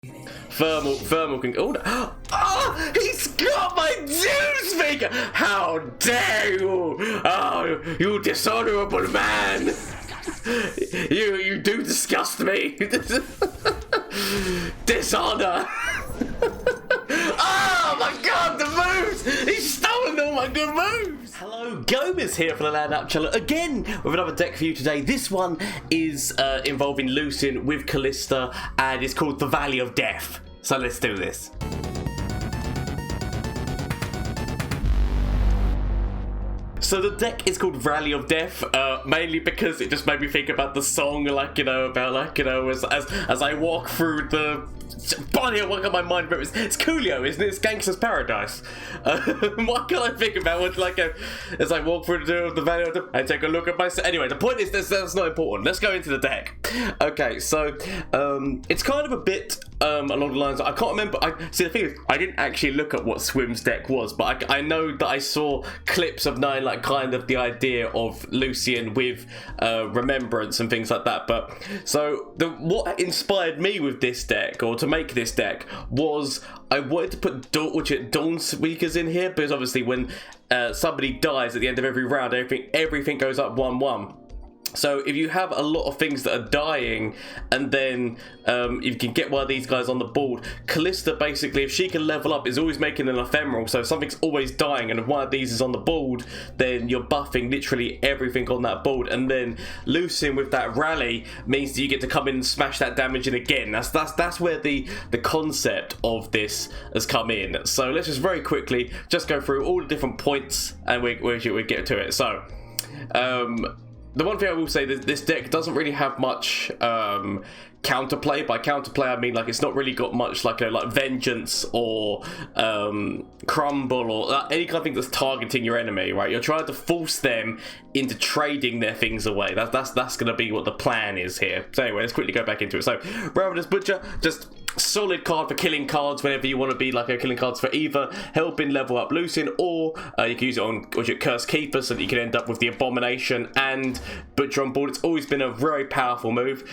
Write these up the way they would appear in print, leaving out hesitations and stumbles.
Thermal can. Oh, he's got my dawnspeaker! How dare you! Oh, you dishonorable man! You do disgust me! Dishonor! Oh my god, the moves! He's stolen all my good moves! Hello, Gomez here for the LAN Up channel again with another deck for you today. This one is involving Lucian with Kalista and it's called the Valley of Death. So let's do this. So the deck is called Valley of Death, mainly because it just made me think about the song, as I walk through the body, what got my mind? It's Coolio, isn't it? It's Gangster's Paradise. What can I think about as I walk through the Valley of Death, I take a look at myself. Anyway, the point is that's not important. Let's go into the deck. Okay, so it's kind of a bit along the lines. I can't remember. See, the thing is, I didn't actually look at what Swim's deck was, but I know that I saw clips of Nine, kind of the idea of Lucian with Remembrance and things like that. But so what inspired me with this deck, or to make this deck, was I wanted to put dawnspeakers in here, because obviously when somebody dies at the end of every round, everything goes up 1-1. So if you have a lot of things that are dying, and then you can get one of these guys on the board, Kalista basically, if she can level up, is always making an ephemeral. So if something's always dying, and if one of these is on the board, then you're buffing literally everything on that board. And then Lucian with that rally means that you get to come in and smash that damage in again. That's where the concept of this has come in. So let's just very quickly just go through all the different points, and we get to it. So the one thing I will say is this deck doesn't really have much counterplay. By counterplay, I mean it's not really got much like Vengeance or Crumble or any kind of thing that's targeting your enemy, right? You're trying to force them into trading their things away. That's going to be what the plan is here. So anyway, let's quickly go back into it. So Ravenous Butcher, just solid card for killing cards whenever you want to be killing cards for either helping level up Lucian, or you can use it on Cursed Keeper so that you can end up with the Abomination and Butcher on board. It's always been a very powerful move.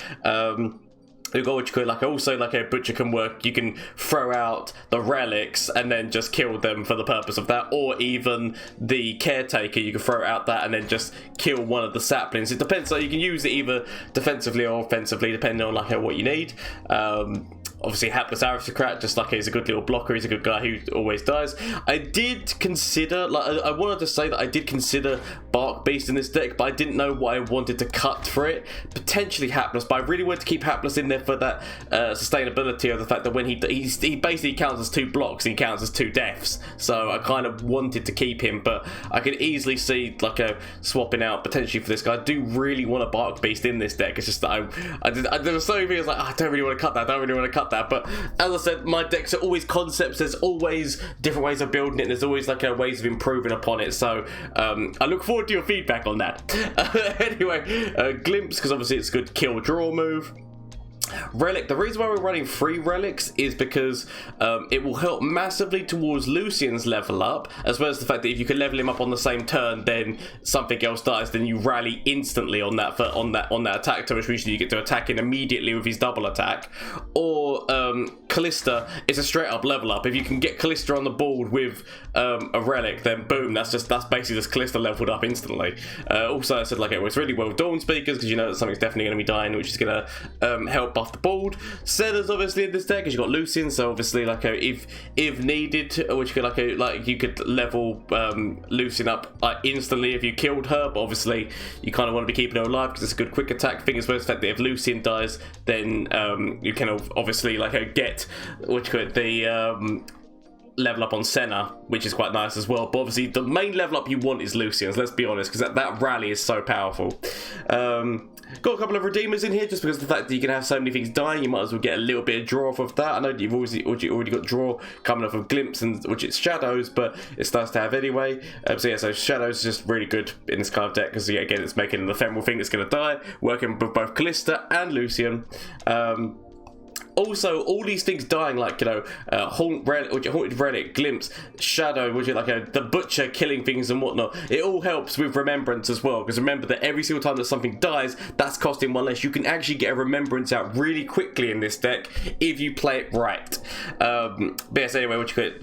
You've got what you could also a Butcher can work. You can throw out the relics and then just kill them for the purpose of that, or even the Caretaker, you can throw out that and then just kill one of the saplings. It depends. So you can use it either defensively or offensively depending on what you need. Obviously, Hapless Aristocrat, just he's a good little blocker. He's a good guy who always dies. I did consider, I wanted to say that I did consider Bark Beast in this deck, but I didn't know what I wanted to cut for it. Potentially Hapless, but I really wanted to keep Hapless in there for that sustainability of the fact that when he basically counts as 2 blocks, he counts as 2 deaths. So I kind of wanted to keep him, but I could easily see swapping out potentially for this guy. I do really want a Bark Beast in this deck. It's just that there were so many things I don't really want to cut that. I don't really want to cut that. But as I said, my decks are always concepts. There's always different ways of building it, and there's always ways of improving upon it. So I look forward to your feedback on that. Anyway, Glimpse, because obviously it's a good kill draw move. Relic, the reason why we're running 3 relics is because it will help massively towards Lucian's level up, as well as the fact that if you can level him up on the same turn, then something else dies, then you rally instantly on that attack turn, which usually you get to attack in immediately with his double attack. Or Kalista is a straight up level up. If you can get Kalista on the board with a relic, then boom, that's basically just Kalista leveled up instantly. Also, I said it was really well Dawnspeakers, because you know that something's definitely going to be dying, which is going to help off the board. Setters obviously in this deck, because you've got Lucian, so obviously if needed, which you could you could level Lucian up instantly if you killed her, but obviously you kind of want to be keeping her alive because it's a good quick attack thing, as well as the fact that if Lucian dies, then you can obviously get the level up on Senna, which is quite nice as well. But obviously the main level up you want is Lucian's, let's be honest, because that rally is so powerful. Got a couple of redeemers in here just because of the fact that you can have so many things dying, you might as well get a little bit of draw off of that. I know you've already got draw coming off of Glimpse, and which it's Shadows, but it's nice to have anyway. So Shadows is just really good in this kind of deck because again it's making an ephemeral thing that's going to die, working with both Kalista and Lucian. also all these things dying, like, you know, haunted relic, glimpse, shadow, which is like the butcher killing things and whatnot. It all helps with remembrance as well, because remember that every single time that something dies, that's costing one less. You can actually get a remembrance out really quickly in this deck if you play it right. But yes, anyway, what you call it?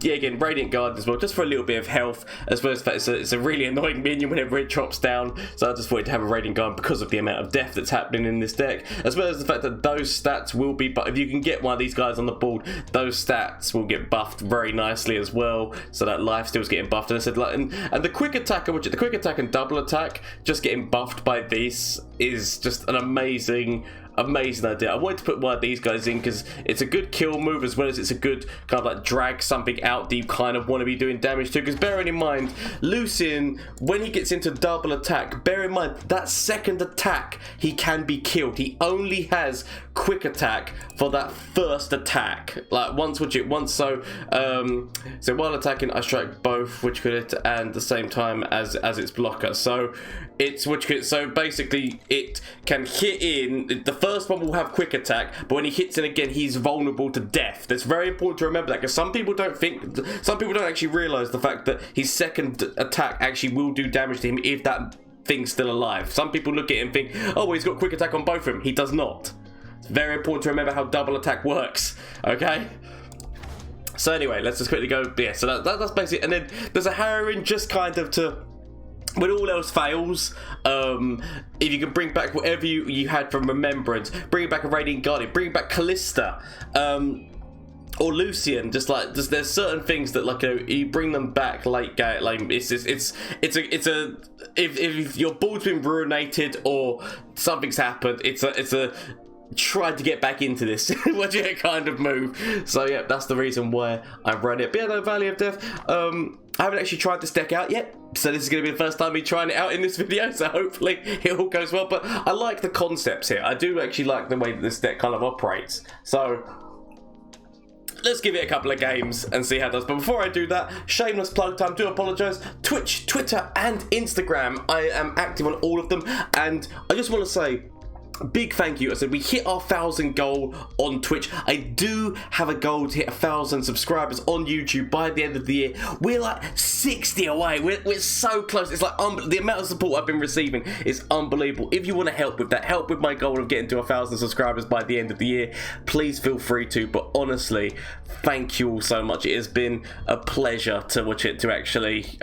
Yeah, again, Radiant Guard as well, just for a little bit of health, as well as that it's a really annoying minion whenever it drops down, so I just wanted to have a Radiant Guard because of the amount of death that's happening in this deck, as well as the fact that those stats will be, but if you can get one of these guys on the board, those stats will get buffed very nicely as well, so that lifesteal's getting buffed. And I said, like, and the quick attack, the quick attack and double attack just getting buffed by this is just an amazing idea. I wanted to put one of these guys in because it's a good kill move, as well as it's a good kind of like drag something out that you kind of want to be doing damage to. Because bearing in mind, Lucian, when he gets into double attack, bear in mind that second attack he can be killed. He only has quick attack for that first attack. Like so while attacking, I strike both which could and the same time as its blocker. So it's so basically it can hit in. The first one will have quick attack, but when he hits in again, he's vulnerable to death. That's very important to remember that, because some people don't actually realize the fact that his second attack actually will do damage to him if that thing's still alive. Some people look at it and think, oh, well, he's got quick attack on both of them. He does not. It's very important to remember how double attack works. Okay. So anyway, let's just quickly go. Yeah. So that's basically. And then there's a harrowing just kind of to. When all else fails, if you can bring back whatever you had from Remembrance, bring back a Radiant Guardian, bring back Kalista, or Lucian, just there's certain things that, like, you bring them back late game. Like if your board's been ruinated or something's happened, it's a try to get back into this legit kind of move. So yeah, that's the reason why I've run it. But yeah, no, Valley of Death, I haven't actually tried this deck out yet, so this is going to be the first time me trying it out in this video, so hopefully it all goes well. But I like the concepts here. I do actually like the way that this deck kind of operates, so let's give it a couple of games and see how it does. But before I do that, shameless plug time. Do apologise. Twitch, Twitter and Instagram, I am active on all of them, and I just want to say big thank you. I said we hit our 1,000 goal on Twitch. I do have a goal to hit 1,000 subscribers on YouTube by the end of the year. We're like 60 away. We're so close. It's like the amount of support I've been receiving is unbelievable. If you want to help with that, help with my goal of getting to 1,000 subscribers by the end of the year, please feel free to. But honestly, thank you all so much. It has been a pleasure to watch it, to actually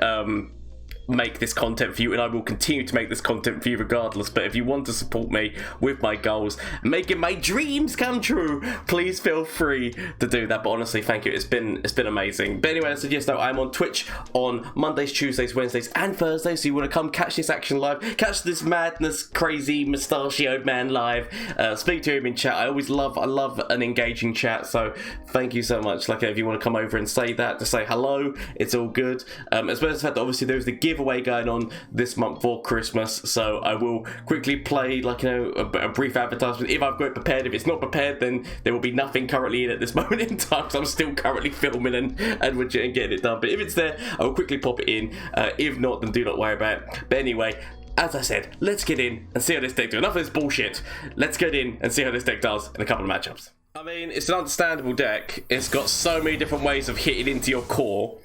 make this content for you, and I will continue to make this content for you regardless. But if you want to support me with my goals, making my dreams come true, please feel free to do that. But honestly, thank you. It's been amazing. But anyway, I said yes, no, I'm on Twitch on Mondays, Tuesdays, Wednesdays and Thursdays, so you want to come catch this action live, catch this madness, crazy mustachioed man live, speak to him in chat. I love an engaging chat, so thank you so much. Like, if you want to come over and say that, to say hello, it's all good. As well as the fact that obviously there's the giveaway going on this month for Christmas, so I will quickly play, like, you know, a brief advertisement if I've got it prepared. If it's not prepared, then there will be nothing currently in at this moment in time, because I'm still currently filming and getting it done. But if it's there, I will quickly pop it in. If not, then do not worry about it. But anyway, as I said, let's get in and see how this deck does. Enough of this bullshit. Let's get in and see how this deck does in a couple of matchups. I mean, it's an understandable deck. It's got so many different ways of hitting into your core,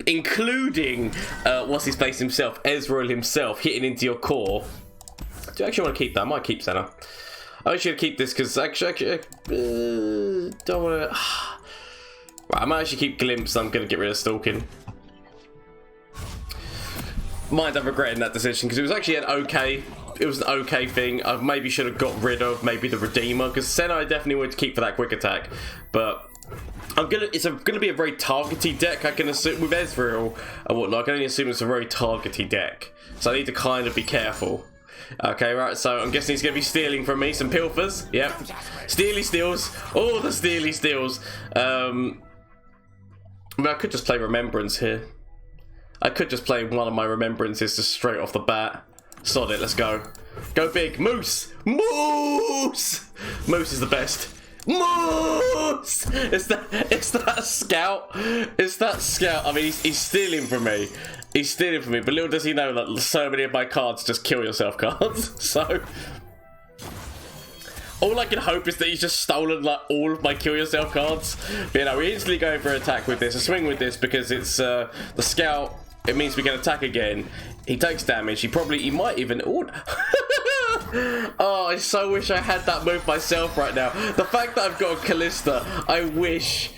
including what's his face himself, Ezreal himself, hitting into your core. Do you actually want to keep that? I might keep Senna. I should keep this because actually don't want to. Right, I might actually keep Glimpse. I'm gonna get rid of Stalking. Mind I'm regretting that decision, because it was actually an okay thing. I maybe should have got rid of maybe the Redeemer, because Senna I definitely wanted to keep for that quick attack. But it's gonna be a very targety deck, I can assume, with Ezreal and whatnot. I can only assume it's a very targety deck, so I need to kind of be careful. Okay, right, so I'm guessing he's gonna be stealing from me some pilfers. Yep, steely steals, all the steely steals. I mean, I could just play Remembrance here. I could just play one of my Remembrances just straight off the bat. Sod it, let's go. Go big. Moose! Moose! Moose is the best. Moose! It's that scout. It's that scout. I mean, he's stealing from me. He's stealing from me, but little does he know that so many of my cards just kill yourself cards. So All I can hope is that he's just stolen like all of my kill yourself cards. But you know, we instantly go for an attack with this, a swing with this, because it's the scout. It means we can attack again. He takes damage. He might even. Oh, I so wish I had that move myself right now. The fact that I've got a Kalista, I wish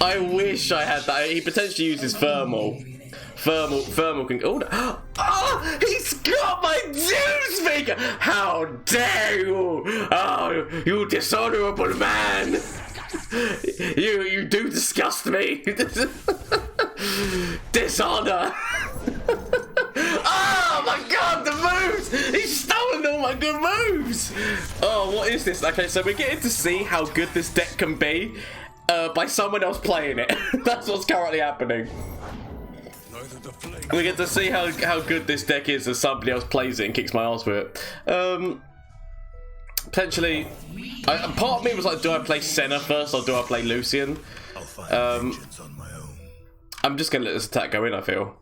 I had that. He potentially uses thermal. Thermal can. Oh, he's got my dawnspeaker! How dare you! Oh, you dishonorable man! You do disgust me! Dishonor! Oh my god, the moves! He's stolen all my good moves! Oh, what is this? Okay, so we're getting to see how good this deck can be by someone else playing it. That's what's currently happening. We get to see how good this deck is as somebody else plays it and kicks my ass with it. Potentially, part of me was like, do I play Senna first or do I play Lucian? I'm just gonna let this attack go in, I feel.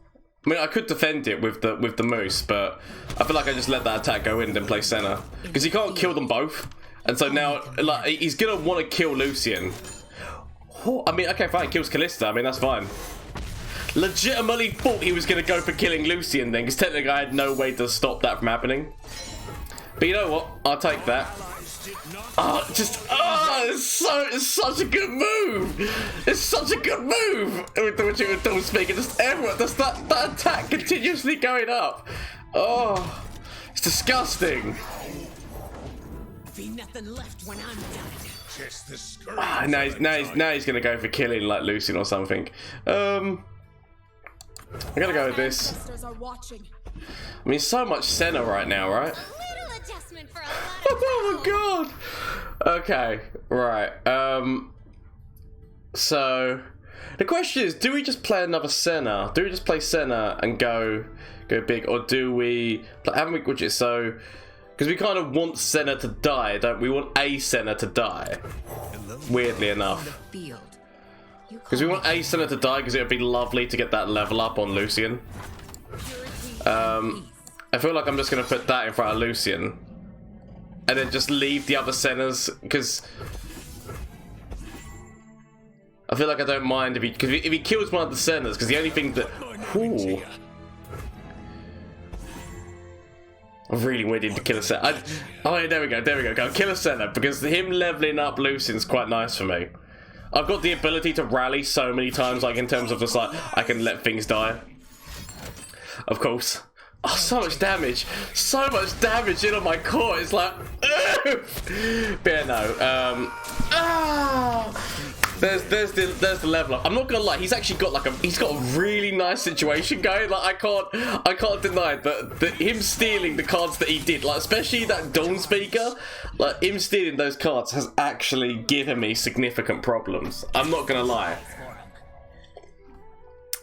I mean, I could defend it with the Moose, but I feel like I just let that attack go in and then play Senna. Because he can't kill them both. And so now, like, he's gonna want to kill Lucian. I mean, okay, fine, kills Kalista, I mean, that's fine. Legitimately thought he was going to go for killing Lucian then, because technically I had no way to stop that from happening. But you know what? I'll take that. Oh, it's such a good move. It's such a good move. With dawnspeaker, just everyone, that attack continuously going up. Oh, it's disgusting. Now he's going to go for killing like Lucian or something. I'm gonna go with this. I mean, so much Senna right now, right? Oh my god! Okay, right. So the question is, do we just play another Senna? Do we just play Senna and go big, or do we? Haven't we? Which is so? Because we kind of want Senna to die, don't we? We want a Senna to die. Weirdly enough. Because we want a Senna to die, because it would be lovely to get that level up on Lucian. I feel like I'm just going to put that in front of Lucian. And then just leave the other Sennas, because I feel like I don't mind if he kills one of the Sennas, because the only thing that... Ooh. I really wanted him to kill a Senna. Oh, yeah, there we go. Go kill a Senna, because him leveling up Lucian's quite nice for me. I've got the ability to rally so many times, like in terms of just like, I can let things die. Of course. Oh, so much damage. So much damage in on my core. It's like, but yeah, no. There's the level up. I'm not gonna lie, he's actually got like he's got a really nice situation going. Like I can't deny that him stealing the cards that he did, like especially that dawnspeaker, like him stealing those cards has actually given me significant problems. I'm not gonna lie.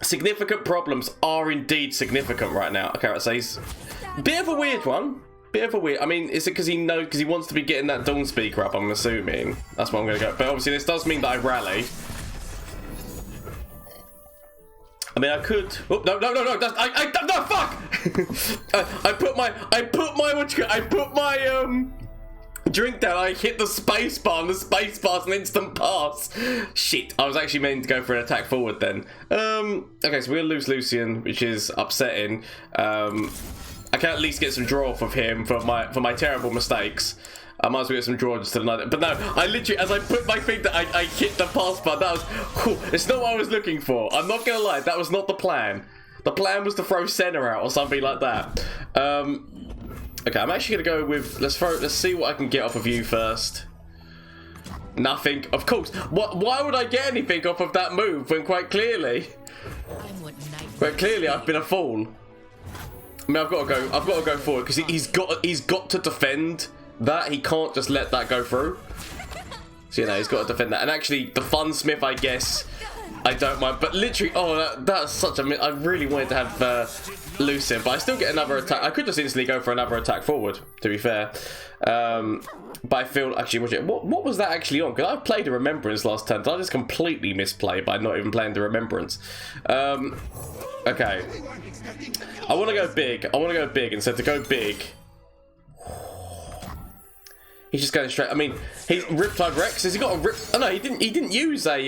Significant problems are indeed significant right now. Okay, right, so he's a bit of a weird one. I mean, is it because he wants to be getting that dawnspeaker up, I'm assuming. That's what I'm going to go. But obviously this does mean that I rally. I mean, I could... Oh, no, no, fuck! I put my drink down, I hit the space bar, and the space bar's an instant pass. Shit, I was actually meant to go for an attack forward then. Okay, so we're going to lose Lucian, which is upsetting. I can at least get some draw off of him for my terrible mistakes. I might as well get some draw just to deny it. But no, I literally, as I put my thing that I hit the pass button, that was, whew, it's not what I was looking for. I'm not gonna lie, that was not the plan. The plan was to throw Senna out or something like that. Okay, I'm actually gonna go with, let's see what I can get off of you first. Nothing, of course. Why would I get anything off of that move when quite clearly I've been a fool. I mean, I've got to go forward because he's got to defend that. He can't just let that go through. So you know, he's got to defend that. And actually, the Funsmith, I guess, I don't mind. But literally, oh, that's such a. I really wanted to have Lucian, but I still get another attack. I could just instantly go for another attack forward. To be fair, but I feel actually, what was that actually on? Because I played a Remembrance last turn. So I just completely misplay by not even playing the Remembrance. Okay. I want to go big. And so to go big, He's just going straight. I mean, he's Riptide Rex. Has he got a rip? Oh no, he didn't. He didn't use a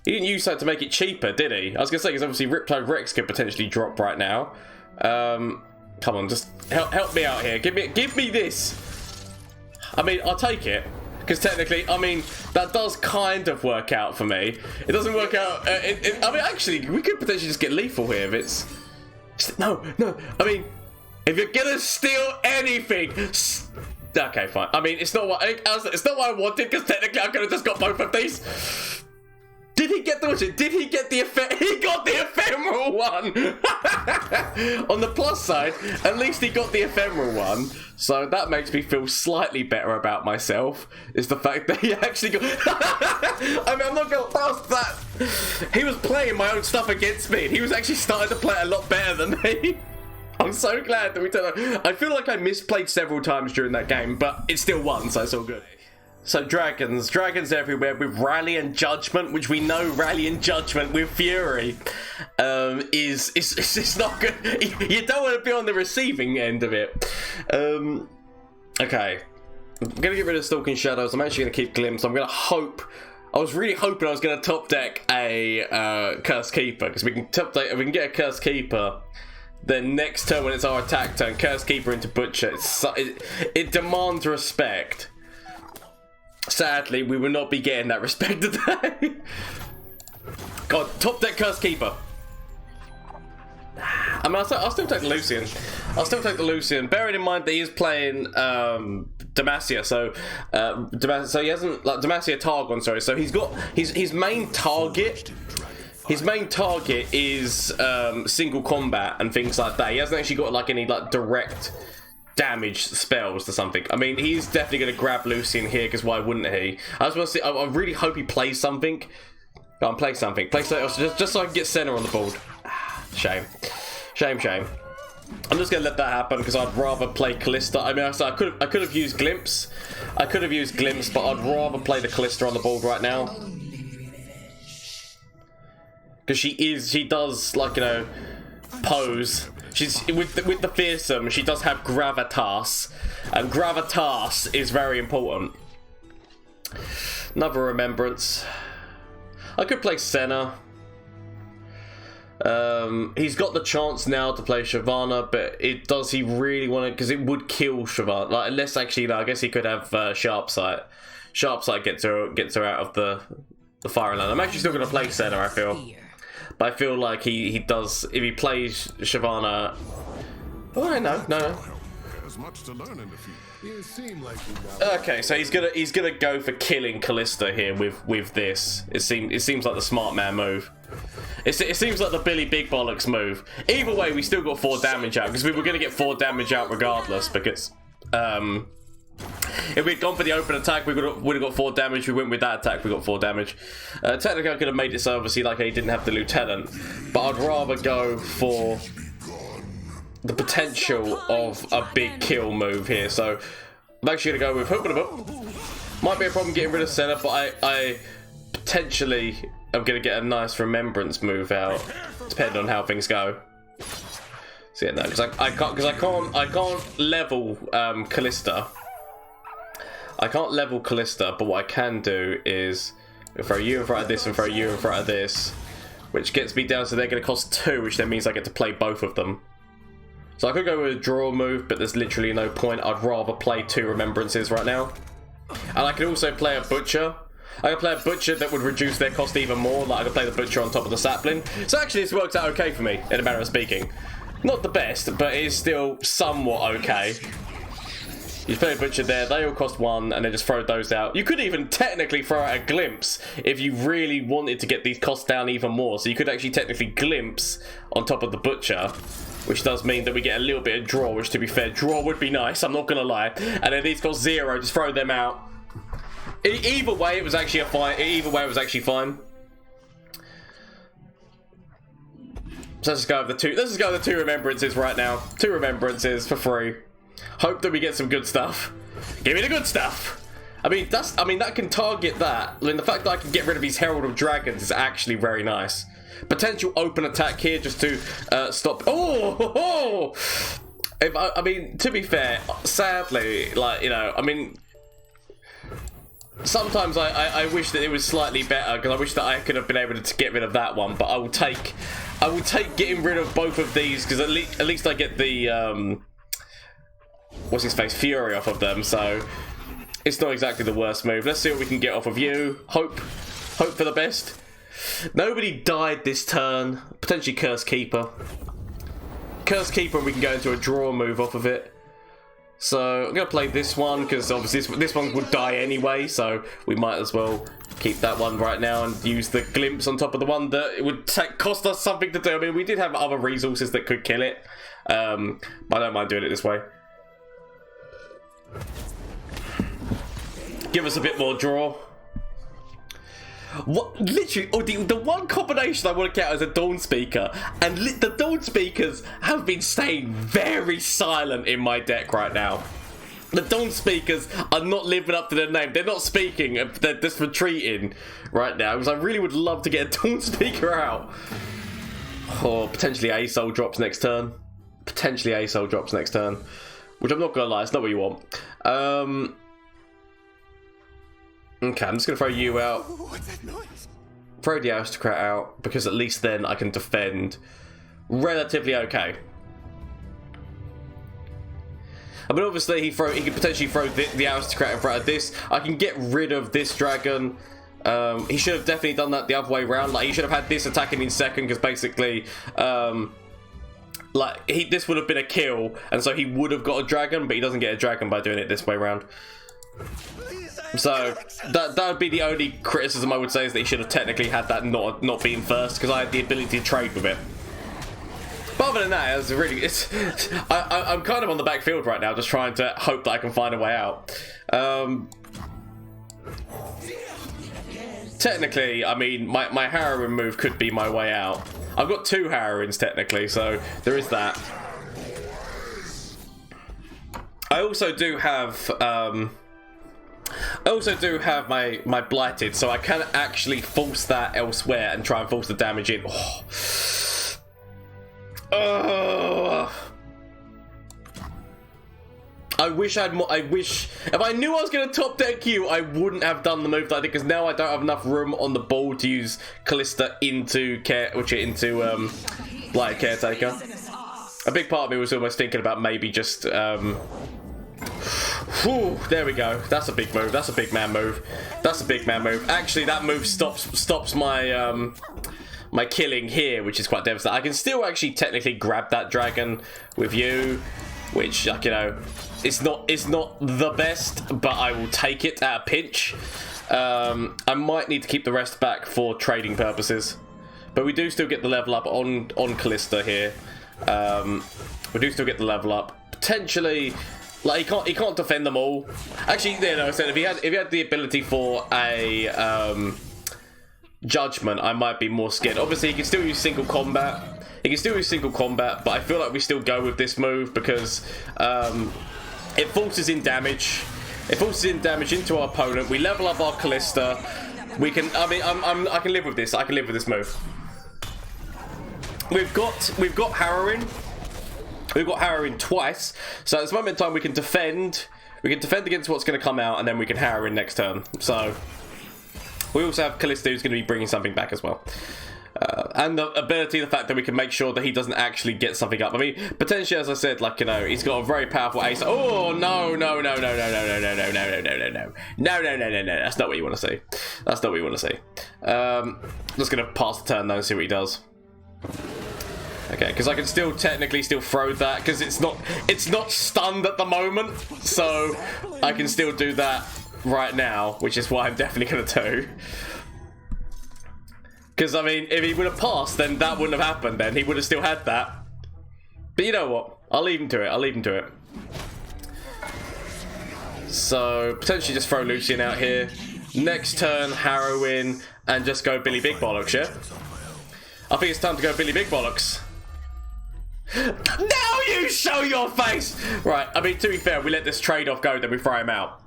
He didn't use that to make it cheaper, did he? I was gonna say because obviously Riptide Rex could potentially drop right now. Come on, just help me out here. Give me this. I mean, I'll take it. Because technically, I mean, that does kind of work out for me. It doesn't work out. I mean, actually, we could potentially just get lethal here if it's. No. I mean, if you're gonna steal anything, okay, fine. I mean, it's not what I wanted. Because technically, I could have just got both of these. Did he get the? Did he get the effect? He got the ephemeral one. On the plus side, at least he got the ephemeral one. So that makes me feel slightly better about myself. Is the fact that he actually got. I mean, I'm not going past that. He was playing my own stuff against me. And he was actually starting to play a lot better than me. I'm so glad that we turned out. I feel like I misplayed several times during that game, but it still won, so it's all good. So dragons everywhere with Rally and Judgment, which we know Rally and Judgment with Fury is not good. You don't want to be on the receiving end of it. Okay, I'm gonna get rid of Stalking Shadows. I'm actually gonna keep Glimpse. I'm gonna hope. I was really hoping I was gonna top deck a Cursed Keeper because we can top deck. We can get a Cursed Keeper. Then next turn when it's our attack turn, Cursed Keeper into Butcher. It demands respect. Sadly, we will not be getting that respect today. God, top deck Cursed Keeper. I mean, I'll still take the Lucian. I'll still take the Lucian, bearing in mind that he is playing Demacia. So, so he hasn't like Demacia Targon. Sorry, so he's got his main target. His main target is single combat and things like that. He hasn't actually got like any like direct damage spells or something. I mean, he's definitely going to grab Lucian here because why wouldn't he? I just want to see. I really hope he plays something. Go on, play something. Play something else just so I can get center on the board. Shame. I'm just going to let that happen because I'd rather play Kalista. I mean, I could have used Glimpse. I could have used Glimpse, but I'd rather play the Kalista on the board right now. Because she does, like, you know, pose. She's with the fearsome. She does have gravitas, and gravitas is very important. Another remembrance. I could play Senna. He's got the chance now to play Shyvana, but does he really want to? Because it would kill Shyvana. Like, unless actually, no, I guess he could have Sharp Sight. Sharp Sight gets her out of the firing line. I'm actually still going to play Senna, I feel. But I feel like he does, if he plays Shyvana. Oh no. There's much to learn in the future. You seem like you know. Okay, so he's gonna go for killing Kalista here with this. It seems like the smart man move. It seems like the Billy Big Bollocks move. Either way, we still got 4 damage out because we were gonna get 4 damage out regardless. Because if we'd gone for the open attack, we would have got 4 damage. We went with that attack, we got 4 damage. Technically, I could have made it so obviously like he didn't have the lieutenant, but I'd rather go for the potential of a big kill move here. So I'm actually gonna go with Hoop. Might be a problem getting rid of Senna, but I potentially am gonna get a nice remembrance move out, depending on how things go. So yeah, no, because I can't level Kalista. I can't level Kalista, but what I can do is throw you in front of this and throw you in front of this, which gets me down, so they're going to cost 2, which then means I get to play both of them. So I could go with a draw move, but there's literally no point. I'd rather play 2 remembrances right now. And I could also play a Butcher. I could play a Butcher that would reduce their cost even more. Like I could play the Butcher on top of the Sapling. So actually this works out okay for me, in a manner of speaking. Not the best, but it is still somewhat okay. You play a Butcher there, they all cost 1, and then just throw those out. You could even technically throw out a Glimpse if you really wanted to get these costs down even more. So you could actually technically Glimpse on top of the Butcher, which does mean that we get a little bit of draw, which to be fair, draw would be nice, I'm not going to lie. And then these cost 0, just throw them out. Either way, it was actually fine. So let's just go with the 2 remembrances right now. 2 remembrances for free. Hope that we get some good stuff. Give me the good stuff. I mean, that can target that. I mean, the fact that I can get rid of his Herald of Dragons is actually very nice. Potential open attack here just to stop. Oh! I mean, to be fair, sadly, like, you know, I mean, sometimes I wish that it was slightly better, because I wish that I could have been able to get rid of that one, but I will take getting rid of both of these, because at least I get the, what's his face, Fury off of them, so it's not exactly the worst move. Let's see what we can get off of you. Hope for the best. Nobody died this turn. Potentially Curse Keeper. Curse Keeper, and we can go into a draw move off of it. So I'm going to play this one, because obviously this one would die anyway, so we might as well keep that one right now and use the Glimpse on top of the one that it would cost us something to do. I mean, we did have other resources that could kill it, but I don't mind doing it this way. Give us a bit more draw. What, literally, the one combination I want to get is a dawnspeaker, and the dawnspeakers have been staying very silent in my deck right now. The dawnspeakers are not living up to their name. They're not speaking, they're just retreating right now, because I really would love to get a dawnspeaker out. Or potentially A-Soul drops next turn. Potentially A-Soul drops next turn. Which I'm not going to lie, it's not what you want. Okay, I'm just going to throw you out. What's that noise? Throw the Aristocrat out, because at least then I can defend relatively okay. I mean, obviously he can potentially throw the Aristocrat in front of this. I can get rid of this dragon. He should have definitely done that the other way around. Like, he should have had this attacking in second, because basically, like, this would have been a kill, and so he would have got a dragon, but he doesn't get a dragon by doing it this way around. So that would be the only criticism I would say, is that he should have technically had that not being first, because I had the ability to trade with it. But other than that, I'm kind of on the back field right now, just trying to hope that I can find a way out. Technically, I mean, my Harrowing move could be my way out. I've got 2 Harrowings technically, so there is that. I also do have my Blighted, so I can actually force that elsewhere and try and force the damage in. I wish if I knew I was going to top deck you, I wouldn't have done the move that I did, because now I don't have enough room on the board to use Kalista into Blighted Caretaker. A big part of me was almost thinking about maybe just whew, there we go. That's a big move. That's a big man move. That's a big man move. Actually, that move stops my my killing here, which is quite devastating. I can still actually technically grab that dragon with you, which, like, you know, it's not the best, but I will take it at a pinch. I might need to keep the rest back for trading purposes, but we do still get the level up on Kalista here. We do still get the level up. Potentially, like, he can't defend them all. Actually, you know, I said if he had the ability for a judgment, I might be more scared. Obviously, he can still use single combat. But I feel like we still go with this move, because it forces in damage. It forces in damage into our opponent. We level up our Kalista. We can. I mean, I can live with this. I can live with this move. We've got Harrowing. We've got Harrowing twice. So at this moment in time, we can defend. We can defend against what's going to come out, and then we can Harrowing next turn. So we also have Kalista, who's going to be bringing something back as well. And the ability, the fact that we can make sure that he doesn't actually get something up. I mean, potentially, as I said, like, you know, he's got a very powerful ace. Oh, no. That's not what you want to see. That's not what you want to see. Just going to pass the turn, though, and see what he does. Okay, because I can still technically throw that, because it's not stunned at the moment, so I can still do that right now, which is what I'm definitely going to do. Because, I mean, if he would have passed, then that wouldn't have happened then. He would have still had that. But you know what? I'll leave him to it. So, potentially just throw Lucian out here. Next turn, Harrowing, and just go Billy Big Bollocks, yeah? I think it's time to go Billy Big Bollocks. Now you show your face! Right, I mean, to be fair, we let this trade-off go, then we throw him out.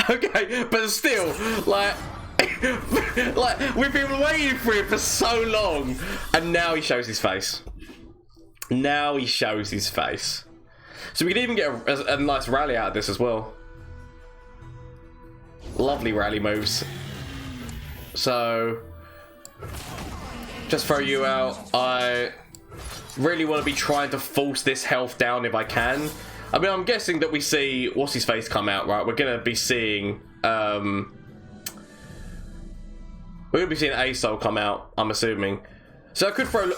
Okay, but still, like... like, we've been waiting for it for so long, and now he shows his face. So we can even get a nice rally out of this as well. Lovely rally moves. So, just throw you out. I really want to be trying to force this health down if I can. I mean, I'm guessing that we see what's his face come out, right? We're gonna be seeing ASOL come out, I'm assuming. So I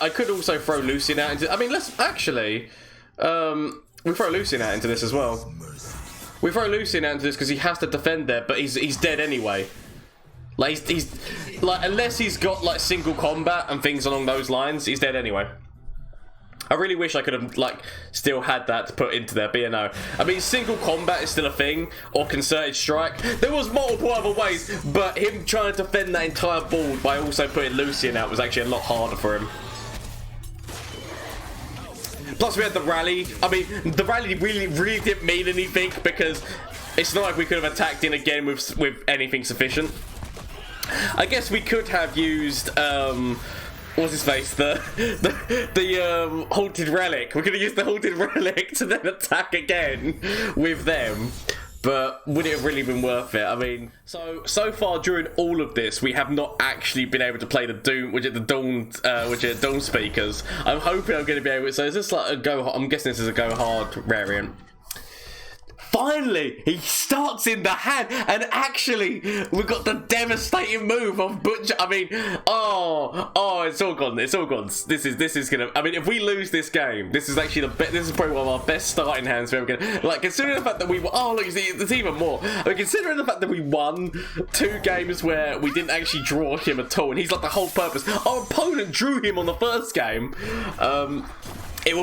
could also throw Lucian out into, I mean, let's actually we throw Lucian out into this as well. We throw Lucian out into this because he has to defend there, but he's dead anyway. Like he's like, unless he's got like single combat and things along those lines, he's dead anyway. I really wish I could have like still had that to put into there, but you know, I mean, single combat is still a thing, or concerted strike. There was multiple other ways, but him trying to defend that entire board by also putting Lucian out was actually a lot harder for him. Plus we had the rally. I mean, the rally really didn't mean anything because it's not like we could have attacked in again with anything sufficient. I guess we could have used what's his face? The halted relic. We're gonna use the halted relic to then attack again with them. But would it have really been worth it? I mean, so far during all of this, we have not actually been able to play the Doom, which are the Dawn speakers. I'm hoping I'm going to be able to. So is this like a go? I'm guessing this is a go hard variant. Finally, he starts in the hand, and actually, we got the devastating move of Butcher. I mean, oh, it's all gone. It's all gone. This is gonna. I mean, if we lose this game, this is actually the best. This is probably one of our best starting hands we're ever gonna. Like, considering the fact that we. Oh, look, there's even more. I mean, considering the fact that we won 2 games where we didn't actually draw him at all, and he's like the whole purpose. Our opponent drew him on the first game. It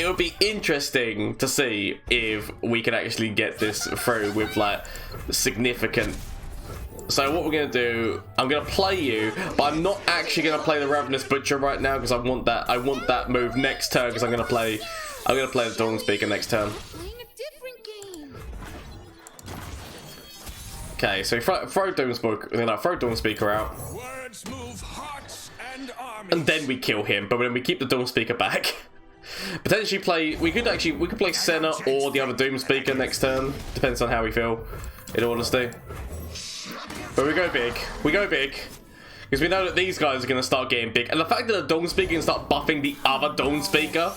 will be interesting to see if we can actually get this through with like significant. So what we're gonna do, I'm gonna play you, but I'm not actually gonna play the Ravenous Butcher right now because I want that move next turn because I'm gonna play the Dawnspeaker next turn. Okay, so throw Dawnspeaker out. Words move hearts and armies. And then we kill him, but then we keep the Dawnspeaker back. Potentially play. We could play Senna or the other Doomspeaker next turn. Depends on how we feel, in all honesty. But we go big. We go big because we know that these guys are going to start getting big, and the fact that the Dawnspeaker can start buffing the other Dawnspeaker.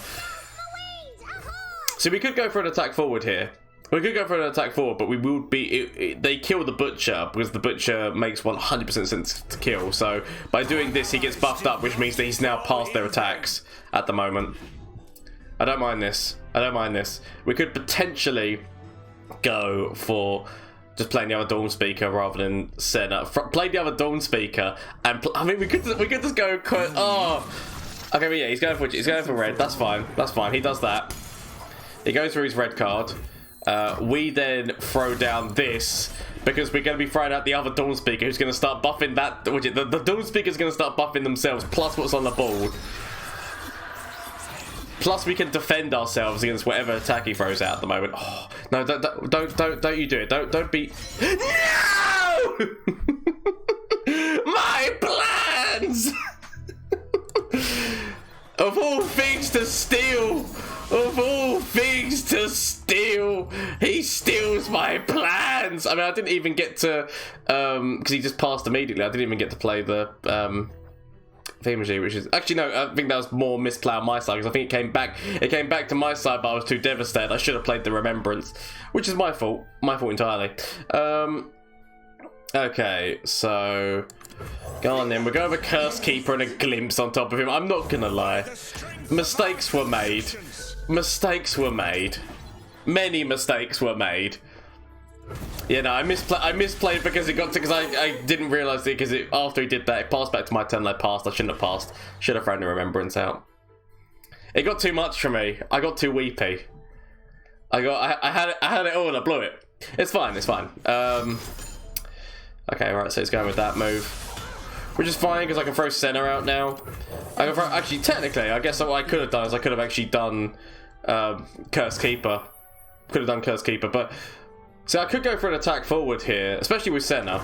So we could go for an attack forward here. We could go for an attack forward, but we will be. They kill the Butcher because the Butcher makes 100% sense to kill. So by doing this, he gets buffed up, which means that he's now past their attacks at the moment. I don't mind this. I don't mind this. We could potentially go for just playing the other Dawnspeaker rather than Senna. Play the other Dawnspeaker, and I mean we could just go. Oh, okay, but yeah, he's going for red. That's fine. That's fine. He does that. He goes through his red card. We then throw down this because we're going to be throwing out the other Dawnspeaker, who's going to start buffing that. The Dawnspeaker is going to start buffing themselves, plus what's on the board. Plus, we can defend ourselves against whatever attack he throws out at the moment. Oh, no, don't you do it. Don't be. No! My plans. Of all things to steal. Of all things to steal, he steals my plans. I mean, I didn't even get to, because he just passed immediately. I didn't even get to play the Thingamajig, which is actually no. I think that was more misplay on my side because I think it came back. It came back to my side, but I was too devastated. I should have played the Remembrance, which is my fault. My fault entirely. Okay, so go on then. We're going with a Curse Keeper and a Glimpse on top of him. I'm not gonna lie. Mistakes were made. Mistakes were made. Many mistakes were made. Yeah, no, I misplayed because it got to, because I didn't realise it, because after he did that, it passed back to my turn. I passed. I shouldn't have passed. Should have thrown the Remembrance out. It got too much for me. I got too weepy. I had it all and I blew it. It's fine. It's fine. Okay, right. So he's going with that move, which is fine because I can throw Senna out now. I can throw, actually, technically, I guess what I could have done is I could have actually done Curse Keeper. Could have done Curse Keeper, but so I could go for an attack forward here, especially with Senna.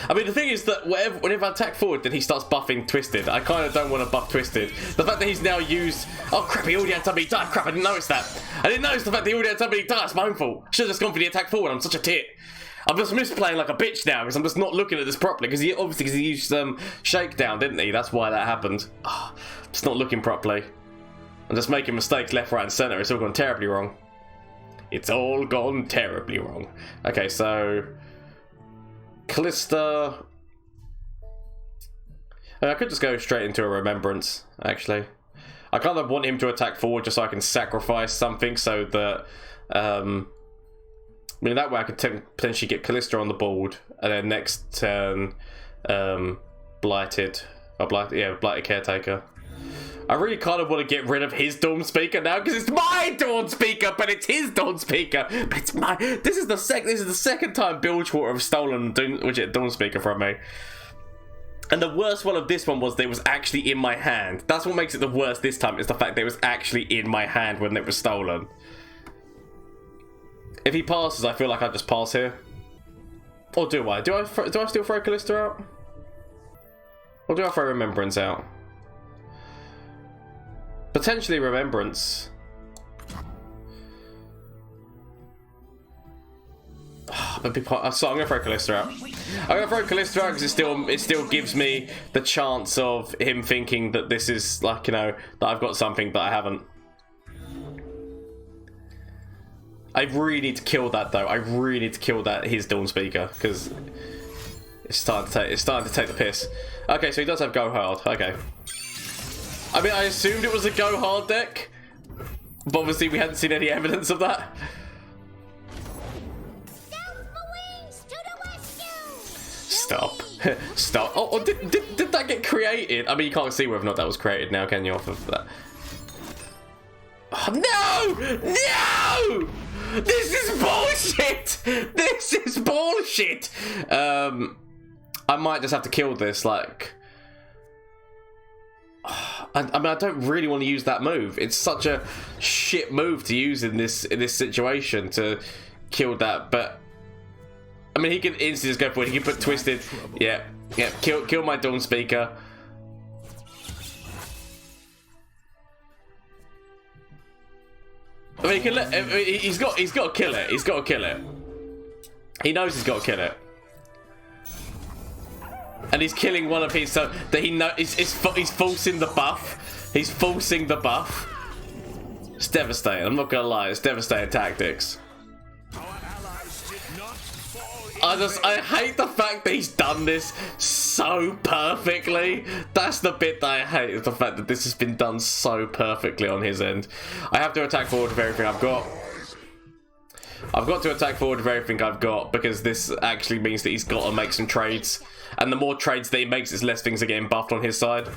I mean, the thing is that whenever I attack forward, then he starts buffing Twisted. I kind of don't want to buff Twisted. The fact that he's now used... Oh, crap, he already had somebody die. Crap, I didn't notice that. I didn't notice the fact that he already had somebody die. It's my own fault. I should have just gone for the attack forward. I'm such a tit. I'm just misplaying like a bitch now because I'm just not looking at this properly. Because he used Shakedown, didn't he? That's why that happened. Oh, just not looking properly. I'm just making mistakes left, right, and centre. It's all gone terribly wrong. It's all gone terribly wrong. Okay, so... Kalista... I could just go straight into a Remembrance, actually. I kind of want him to attack forward just so I can sacrifice something so that... I mean, that way I could potentially get Kalista on the board, and then next turn, Blighted. Blighted Caretaker. I really kind of want to get rid of his dawnspeaker now because it's my dawnspeaker, but it's his dawnspeaker. But it's my. This is the second time Bilgewater have stolen dawnspeaker from me. And the worst one of this one was that it was actually in my hand. That's what makes it the worst this time, is the fact that it was actually in my hand when it was stolen. If he passes, I feel like I just pass here. Or do I? Do I still throw Kalista out? Or do I throw Remembrance out? Potentially Remembrance. So I'm gonna throw Kalista out. I'm gonna throw Kalista out because it still gives me the chance of him thinking that this is like, you know, that I've got something that I haven't. I really need to kill that though. I really need to kill that his dawnspeaker because it's starting to take the piss. Okay, so he does have go hard. Okay. I mean, I assumed it was a go hard deck, but obviously we hadn't seen any evidence of that. Stop. Stop. Oh, did that get created? I mean, you can't see whether or not that was created now, can you, off of that? Oh, no! No! This is bullshit! This is bullshit! I might just have to kill this, like... I mean, I don't really want to use that move. It's such a shit move to use in this situation to kill that, but... I mean, he can instantly just go for it. He can put Twisted. Yeah, kill my dawnspeaker. I mean, he can let. I mean, he's got to kill it. He's got to kill it. He knows he's got to kill it, and he's killing one of his. So that he knows he's forcing the buff. He's forcing the buff. It's devastating. I'm not gonna lie. It's devastating tactics. I hate the fact that he's done this so perfectly. That's the bit that I hate, is the fact that this has been done so perfectly on his end. I have to attack forward with everything I've got. I've got to attack forward with everything I've got because this actually means that he's got to make some trades. And the more trades that he makes, it's less things are getting buffed on his side.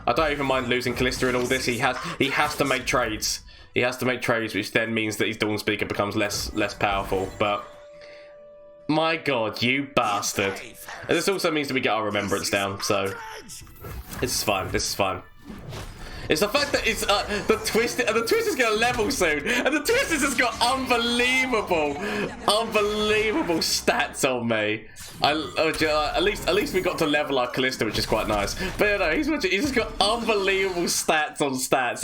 I don't even mind losing Kalista in all this. He has to make trades. He has to make trades, which then means that his Dawnspeaker becomes less powerful. But my god, you bastard. And this also means that we get our Remembrance down, so this is fine. This is fine. It's the fact that it's the Twisted is gonna level soon, and the Twisted has got unbelievable stats on me. At least we got to level our Kalista, which is quite nice. But you know, he's just got unbelievable stats on stats.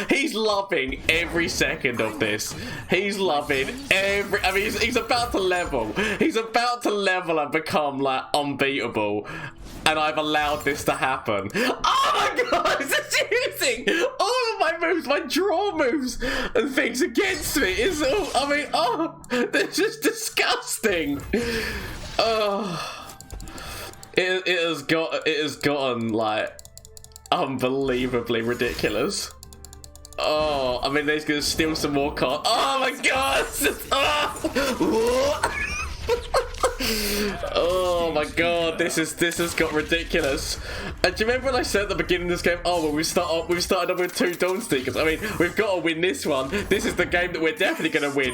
He's loving every second of this. He's loving every. I mean, he's about to level. He's about to level and become like unbeatable. And I've allowed this to happen. Oh my god, it's using all of my moves, my draw moves and things against me. It's all, I mean, oh, they're just disgusting. Oh, it has gotten like unbelievably ridiculous. Oh, I mean, he's gonna steal some more cards. Oh my god! Oh. Oh my god, this has got ridiculous. And do you remember when I said at the beginning of this game, oh well, we've started off with 2 Dawnspeakers. I mean, we've got to win this one. This is the game that we're definitely gonna win.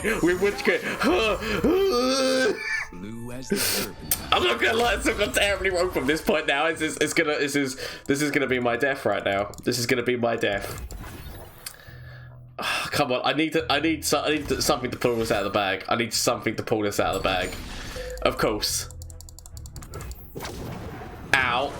I'm not gonna lie, it's gone terribly wrong from this point now. This is gonna be my death right now. This is gonna be my death. Oh, come on, I need something to pull this out of the bag. I need something to pull this out of the bag. Of course. out.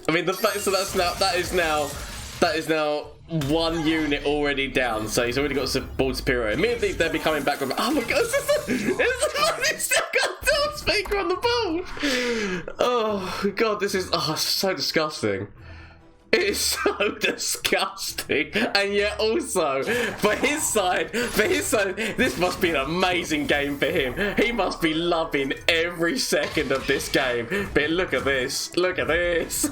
I mean, the fact so that is now 1 unit already down. So he's already got board superior. Immediately they'll be coming back with, oh my god, it's still got dawnspeaker on the board. Oh god, this is so disgusting. It is so disgusting, and yet also for his side, this must be an amazing game for him. He must be loving every second of this game. But look at this, look at this.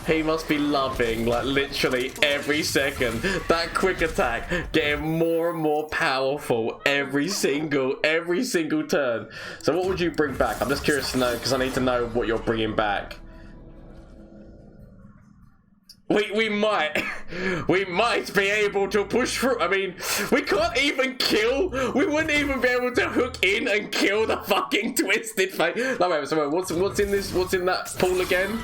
He must be loving, like, literally every second. That quick attack getting more and more powerful every single turn. So what would you bring back? I'm just curious to know, because I need to know what you're bringing back. We might be able to push through. I mean, we can't even kill. We wouldn't even be able to hook in and kill the fucking twisted face. No, wait, so what's in this? What's in that pool again?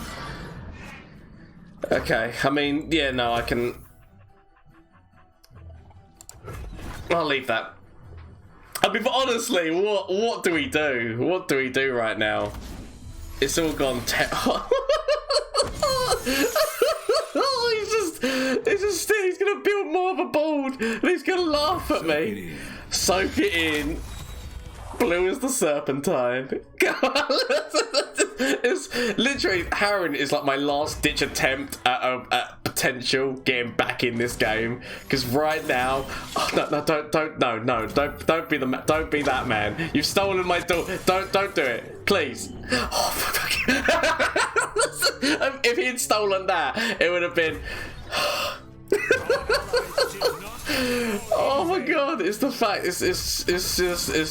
Okay, I mean, yeah, no, I can. I'll leave that. I mean, but honestly, what do we do? What do we do right now? It's all gone. He's gonna build more of a board and he's gonna laugh at me. Soak it in. Blue as the serpentine. It's literally, Harren is like my last ditch attempt at potential getting back in this game. Because right now, don't be that man. You've stolen my door. Don't do it, please. Oh, fuck. If he had stolen that, it would have been. Oh my god, it's the fact it's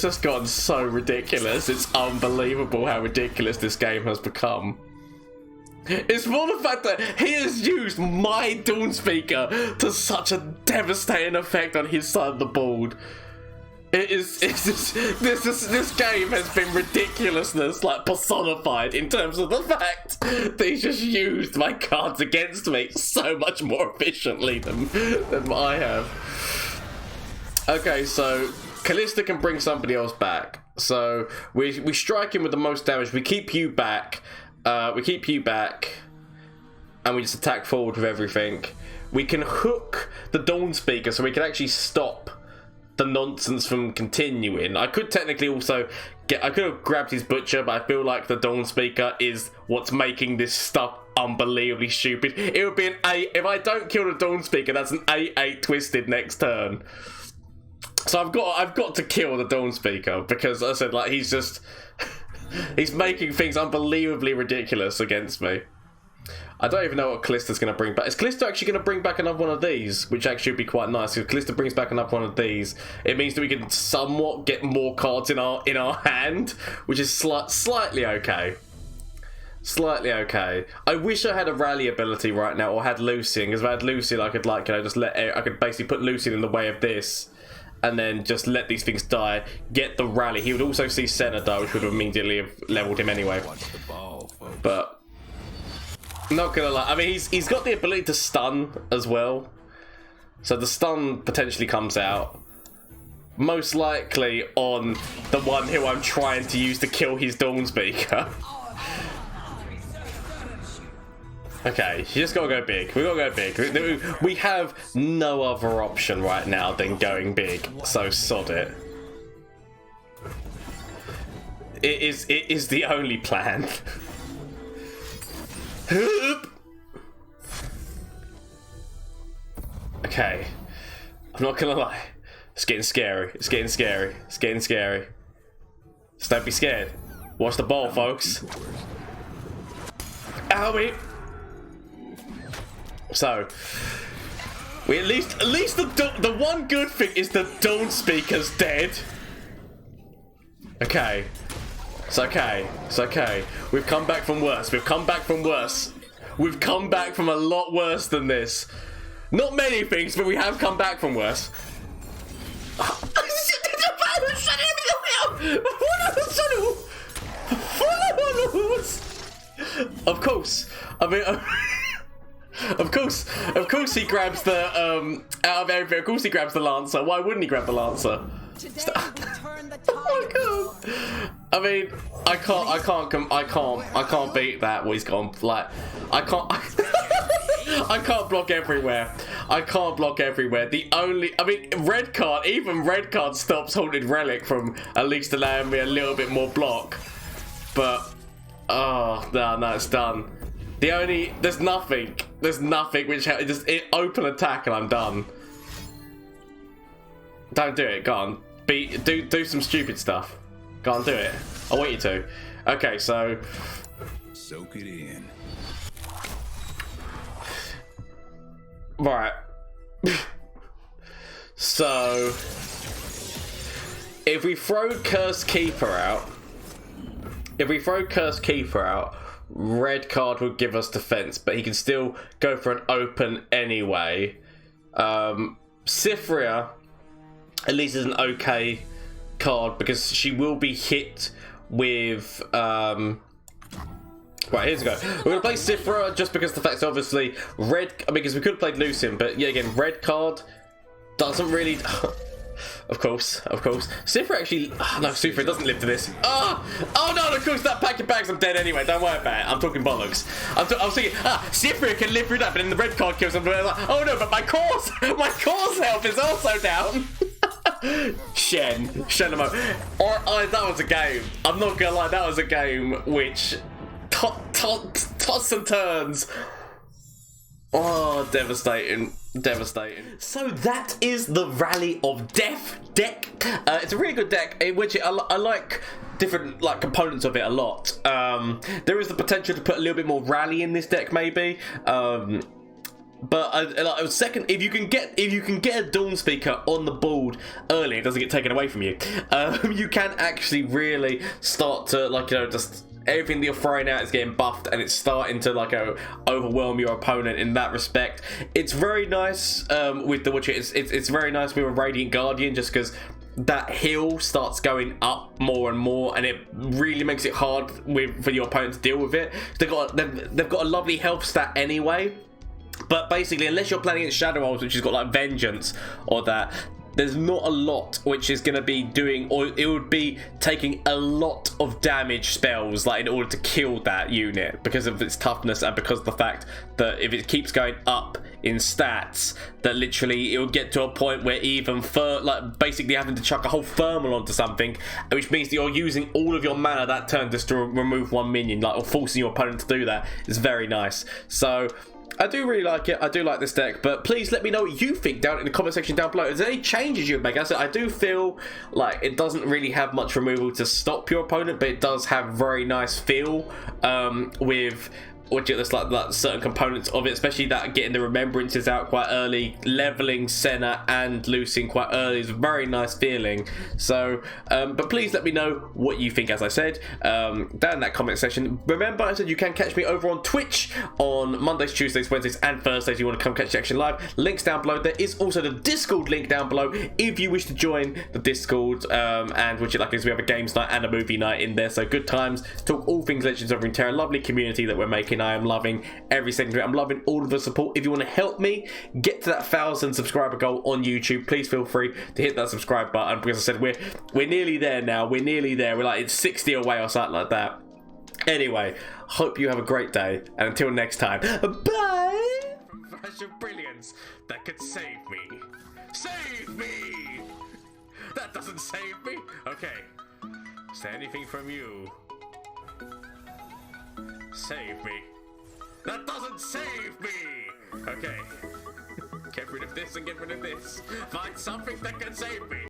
just gotten so ridiculous. It's unbelievable how ridiculous this game has become. It's more the fact that he has used my dawnspeaker to such a devastating effect on his side of the board. This game has been ridiculousness, like, personified in terms of the fact that he's just used my cards against me so much more efficiently than I have. Okay, so Kalista can bring somebody else back. So we strike him with the most damage. We keep you back. And we just attack forward with everything. We can hook the dawnspeaker so we can actually stop the nonsense from continuing. I could technically also I could have grabbed his butcher, but I feel like the dawnspeaker is what's making this stuff unbelievably stupid. It would be an 8 if I don't kill the dawnspeaker. That's an 8/8 twisted next turn. So I've got to kill the dawnspeaker because, as I said, like, he's making things unbelievably ridiculous against me. I don't even know what Kalista's going to bring back. Is Kalista actually going to bring back another one of these? Which actually would be quite nice. If Kalista brings back another one of these, it means that we can somewhat get more cards in our hand, which is slightly okay. Slightly okay. I wish I had a rally ability right now, or had Lucian. Because if I had Lucian, I could, like, you know, I could basically put Lucian in the way of this, and then just let these things die. Get the rally. He would also see Senator, which would have immediately have leveled him anyway. But not gonna lie, I mean, he's got the ability to stun as well, so the stun potentially comes out most likely on the one who I'm trying to use to kill his dawnspeaker. Okay, you just gotta go big. We gotta go big. We have no other option right now than going big, so sod it. It is the only plan. Okay, I'm not gonna lie, it's getting scary. It's getting scary. It's getting scary. Just don't be scared. Watch the ball, folks. Owie. So we at least the one good thing is the dawnspeaker's dead. Okay. It's okay. It's okay. We've come back from worse. We've come back from worse. We've come back from a lot worse than this. Not many things, but we have come back from worse. Of course. I mean, of course he grabs the out of everything. Of course he grabs the Lancer. Why wouldn't he grab the Lancer? Oh my god. I mean, can't beat that. What he's gone like, I can't. I can't block everywhere. I can't block everywhere. Red card, even red card stops Haunted Relic from at least allowing me a little bit more block. But, oh, no, it's done. There's nothing which, just open attack and I'm done. Don't do it, go on. Do some stupid stuff. Go on, do it. I want you to. Okay, so. Soak it in. Right. So if we throw Cursed Keeper out, red card will give us defense, but he can still go for an open anyway. Cyphria at least is an okay card because she will be hit with right, here's go. We're gonna play Cyphria just because the fact obviously red. Because we could have played Lucian, but yeah, again, red card doesn't really. Of course. Cyphria actually. No, Cyphria doesn't live to this. Oh no, of course that pack your bags. I'm dead anyway. Don't worry about it. I'm talking bollocks. I was thinking, Cyphria can live through that, but then the red card kills him. Like, oh no, but my course health is also down. Shen. That was a game. I'm not gonna lie, that was a game which. Toss and turns. Oh, devastating. So that is the Rally of Death deck. It's a really good deck in which I like different components of it a lot. There is the potential to put a little bit more rally in this deck, maybe. But if you can get a dawnspeaker on the board early, it doesn't get taken away from you. You can actually really start to just. Everything that you're throwing out is getting buffed and it's starting to overwhelm your opponent in that respect. It's very nice with the Witcher. It's very nice with a Radiant Guardian just because that heal starts going up more and more and it really makes it hard for your opponent to deal with it. They've got a lovely health stat anyway. But basically, unless you're playing against Shadow Wolves, which has got Vengeance or that, there's not a lot which is going to be doing, or it would be taking a lot of damage spells in order to kill that unit because of its toughness and because of the fact that if it keeps going up in stats, that literally it will get to a point where even basically having to chuck a whole thermal onto something, which means that you're using all of your mana that turn just to remove one minion, or forcing your opponent to do that is very nice. So I do really like it. I do like this deck, but please let me know what you think down in the comment section down below. Is there any changes you'd make? I do feel like it doesn't really have much removal to stop your opponent, but it does have very nice feel with there's certain components of it, especially that getting the remembrances out quite early, leveling Senna and Lucian quite early is a very nice feeling. So but please let me know what you think, as I said, down in that comment section. Remember, I said you can catch me over on Twitch on Mondays, Tuesdays, Wednesdays and Thursdays if you want to come catch the action live. Links down below. There is also the Discord link down below if you wish to join the Discord, and which we have a games night and a movie night in there, so good times, talk all things Legends of Runeterra. Lovely community that we're making. I am loving every second of it. I'm loving all of the support. If you want to help me get to that 1,000 subscriber goal on YouTube, please feel free to hit that subscribe button, because I said we're nearly there now. We're nearly there. We're it's 60 away or something like that. Anyway, hope you have a great day, and until next time, bye. Flash of brilliance that could save me. Save me. That doesn't save me. Okay. Is there anything from you? Save me. That doesn't save me! Okay. Get rid of this and get rid of this. Find something that can save me.